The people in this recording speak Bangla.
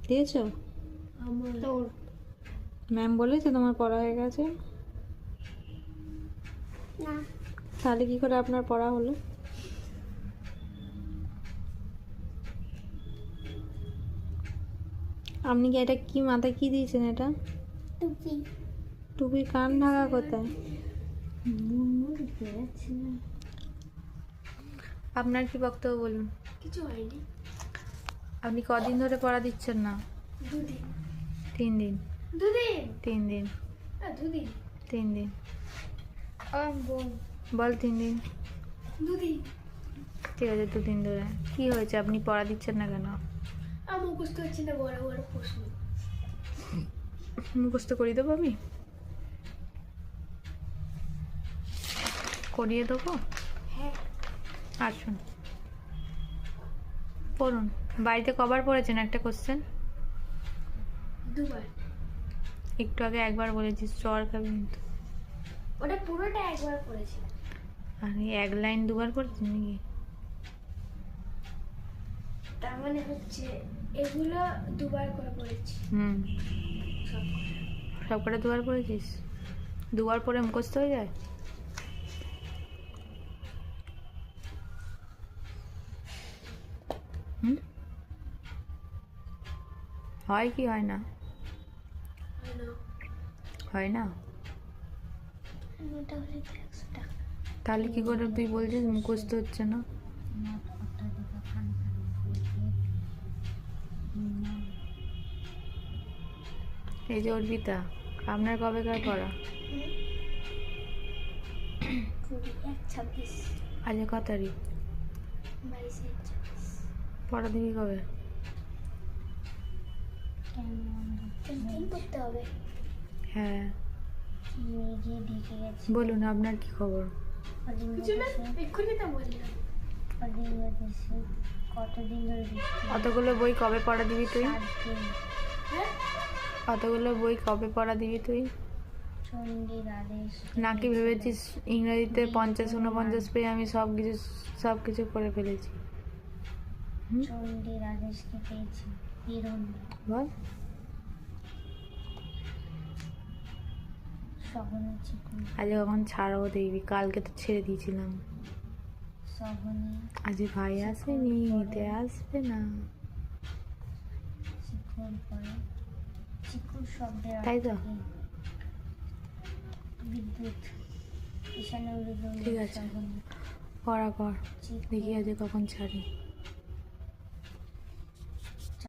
দিয়েছো? তোর ম্যাম বলেছে তোমার পড়া হয়ে গেছে? না, তাহলে কি করে আপনার পড়া হলো? আপনি কি এটা কি মাথায় কি দিয়েছেন এটা? টুপি। টুপির কান ঢাকা কোথায়? আপনার কি বক্তব্য বলুন? কিছু হয়নি। আপনি কদিন ধরে পড়া দিচ্ছেন না? দুদিন। 3 দিন। দুদিন। 3 দিন। দুদিন। 3 দিন। বল। বল 3 দিন। দুদিন। ঠিক আছে 2 দিন ধরে। কি হয়েছে আপনি পড়া দিচ্ছেন না কেন? মুখস্থ হচ্ছে না, বড় বড় প্রশ্ন। মুখস্থ করিয়ে দেবো আমি? করিয়ে দেবো? হ্যাঁ। আসুন পড়ুন। বাড়িতে কবার পড়েছেন একটা কোশ্চেন? দুবার। একটু আগে একবার বলেছিস চর খাবি কিন্তু। ওটা পুরোটা একবার পড়েছি। আর এই এক লাইন দুবার পড়েছেন নাকি? তার মানে হচ্ছে এগুলো দুবার করে পড়েছি। সব কটা দুবার পড়েছিস? দুবার পরে মুখস্থ হয়ে যায়? হয় কি হয় না? হয় না? তাহলে কি করে তুই বলছিস মুখস্থ হচ্ছে না? এই যে অর্পিতা, আপনার কবেকার পড়া? 26। আজ কত তারিখ? 22-26। পড়া দিবি কবে? দিন পড়তে হবে। হ্যাঁ বলুন আপনার কি খবর? কিছু না, এক্ষুনি তো বললাম। কতদিন ধরে অতগুলো বই কবে পড়া দিবি তুই? 7 দিন। হ্যাঁ, অতগুলো বই কবে পড়া দিবি তুই? চণ্ডীর আদেশ। নাকি ভেবেছিস ইংরেজিতে 50-49 পেয়ে আমি সব কিছু করে ফেলেছি? চণ্ডীর আদেশকে পেয়েছি। বল। আজ কখন ছাড়বো দেখবি, কালকে তো ছেড়ে দিয়েছিলাম। আজ ভাই আসেনি, এতে আসবে না, তাই তো? বিদ্যুৎ। ঠিক আছে পড়া কর, দেখি আজ কখন ছাড়ি।